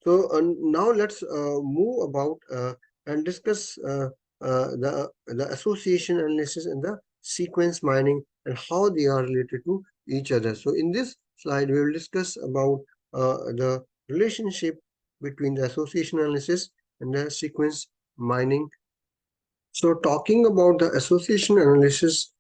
So now let's move about and discuss the association analysis and the sequence mining and how they are related to each other. So in this slide, we will discuss about the relationship between the association analysis and the sequence mining. So talking about the association analysis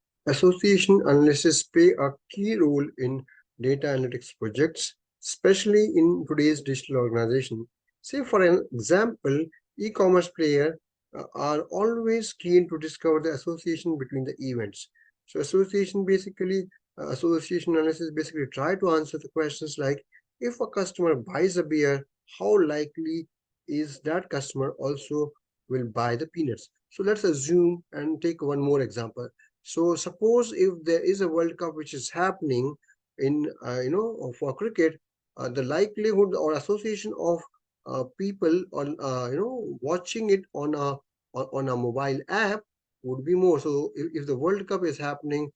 play a key role in data analytics projects, especially in today's digital organization. Say for an example, e-commerce player are always keen to discover the association between the events. So association analysis basically try to answer the questions like, if a customer buys a beer, how likely is that customer also will buy the peanuts? So let's assume and take one more example. So suppose if there is a World Cup which is happening in for cricket, the likelihood or association of people on watching it on a mobile app would be more. So if the World Cup is happening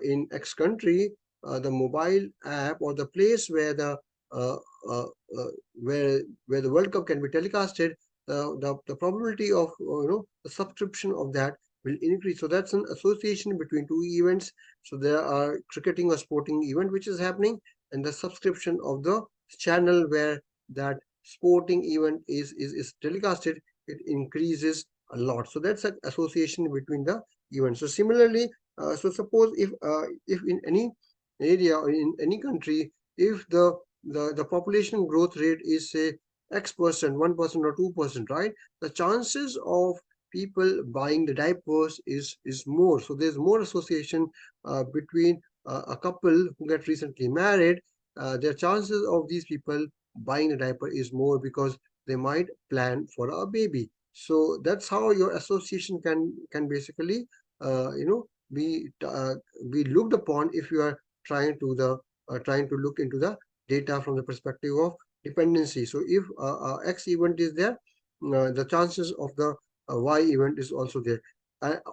in X country, the mobile app or the place where the uh, uh, uh, where the World Cup can be telecasted, the probability of the subscription of that will increase. So that's an association between two events. So there are cricketing or sporting event which is happening, and the subscription of the channel where that sporting event is telecasted, it increases a lot. So that's an association between the events. So similarly, so suppose if in any area or in any country, if the population growth rate is say X%, 1% or 2%, right? The chances of people buying the diapers is more. So there's more association between a couple who get recently married. Their chances of these people buying the diaper is more because they might plan for a baby. So that's how your association can basically be be looked upon if you are trying to look into the data from the perspective of dependency. So if X event is there, the chances of the Y event is also there.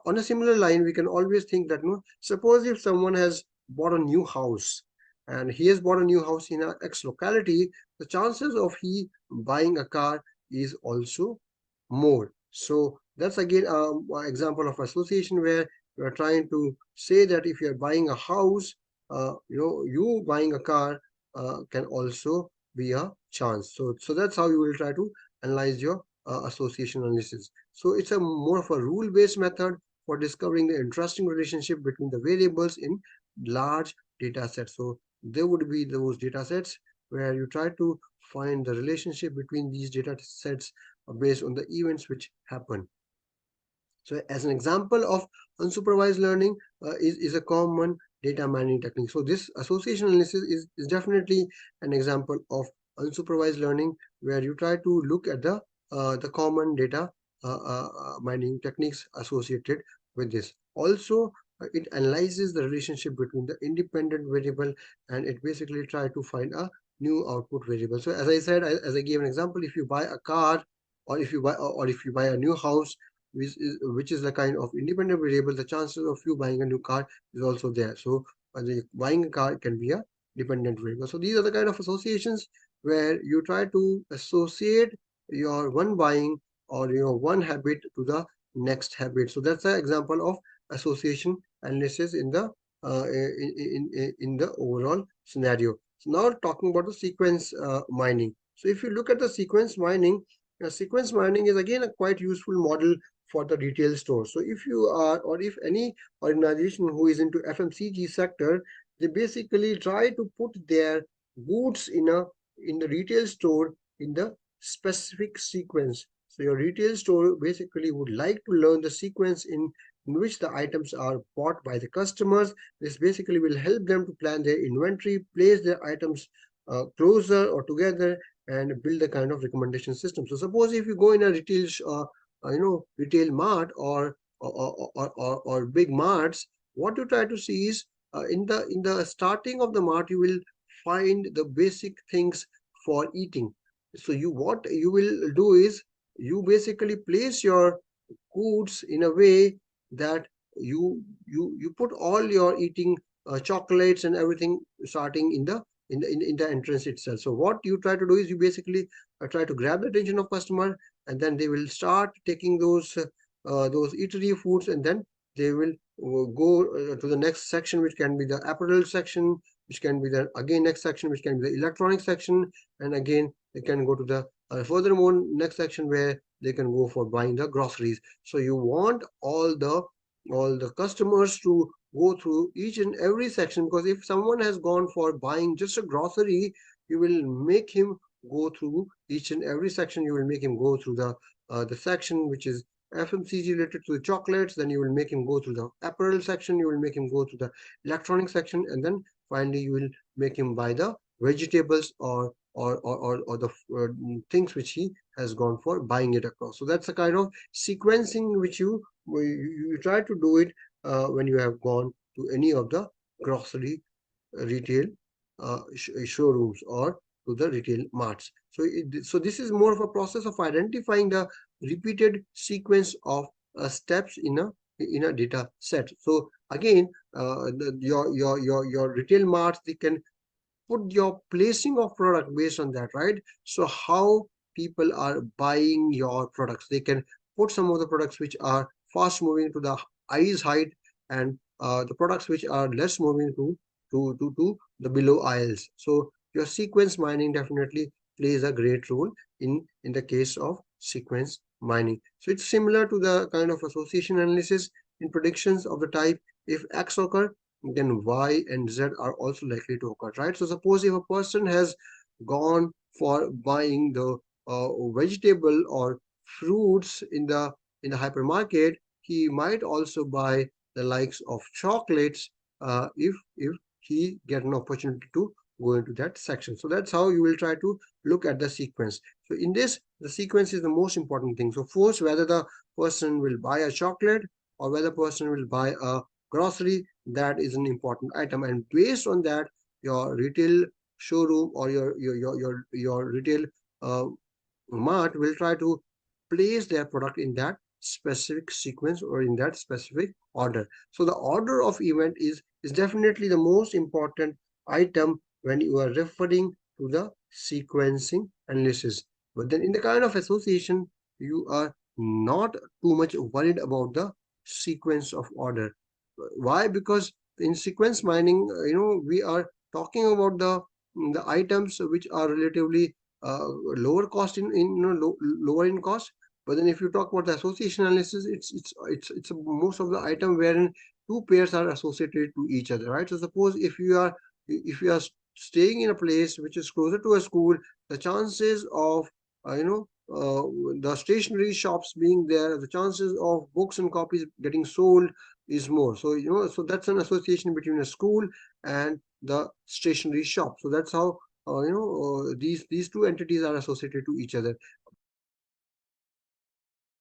On a similar line, we can always think that, no, suppose if someone has bought a new house and he has bought a new house in a X locality, the chances of he buying a car is also more. So that's again an example of association where you are trying to say that if you are buying a house, you buying a car can also be a chance. So that's how you will try to analyze your association analysis. So it's a more of a rule-based method for discovering the interesting relationship between the variables in large data sets. So there would be those data sets where you try to find the relationship between these data sets based on the events which happen. So as an example of unsupervised learning is a common data mining technique. So this association analysis is definitely an example of unsupervised learning where you try to look at the common data mining techniques associated with this. Also, it analyzes the relationship between the independent variable and it basically try to find a new output variable. So as I said, as I gave an example, if you buy a car or if you buy a new house, which is the kind of independent variable, the chances of you buying a new car is also there. So the buying a car can be a dependent variable. So these are the kind of associations where you try to associate your one buying or your one habit to the next habit. So that's an example of association analysis in the in the overall scenario. So now talking about the sequence mining. So if you look at the sequence mining, sequence mining is again a quite useful model for the retail store. So if you are, or if any organization who is into FMCG sector, they basically try to put their goods in the retail store in the specific sequence. So your retail store basically would like to learn the sequence in which the items are bought by the customers. This basically will help them to plan their inventory, place their items closer or together, and build a kind of recommendation system. So suppose if you go in a retail mart or big marts, what you try to see is in the starting of the mart you will find the basic things for eating. So what you will do is you basically place your goods in a way that you put all your eating chocolates and everything starting in the entrance itself. So what you try to do is you basically try to grab the attention of customer, and then they will start taking those eatery foods, and then they will go to the next section, which can be the apparel section, which can be the again next section, which can be the electronic section, and again they can go to the furthermore next section where they can go for buying the groceries. So you want all the customers to go through each and every section, because if someone has gone for buying just a grocery, you will make him go through each and every section. You will make him go through the section which is FMCG related to the chocolates, then you will make him go through the apparel section, you will make him go through the electronic section, and then finally you will make him buy the vegetables or the things which he has gone for buying it across. So that's the kind of sequencing which you try to do it when you have gone to any of the grocery retail showrooms or to the retail marts. So this is more of a process of identifying the repeated sequence of steps in a data set. So again, your retail marts, they can put your placing of product based on that, right? So how people are buying your products, they can put some of the products which are fast moving to the eyes height, and the products which are less moving to the below aisles. So your sequence mining definitely plays a great role in the case of sequence mining. So it's similar to the kind of association analysis in predictions of the type, if X occur, then Y and Z are also likely to occur, right? So suppose if a person has gone for buying the vegetable or fruits in the hypermarket, he might also buy the likes of chocolates if he get an opportunity to go into that section. So that's how you will try to look at the sequence. So in this, the sequence is the most important thing. So first, whether the person will buy a chocolate or whether person will buy a grocery, that is an important item, and based on that, your retail showroom or your retail uh, mart will try to place their product in that specific sequence or in that specific order. So the order of event is definitely the most important item when you are referring to the sequencing analysis. But then in the kind of association, you are not too much worried about the sequence of order. Why? Because in sequence mining, we are talking about the items which are relatively lower cost in lower in cost. But then if you talk about the association analysis, it's most of the item wherein two pairs are associated to each other, right? So suppose if you are staying in a place which is closer to a school, the chances of the stationery shops being there, the chances of books and copies getting sold is more. So so that's an association between a school and the stationery shop. So that's how these two entities are associated to each other.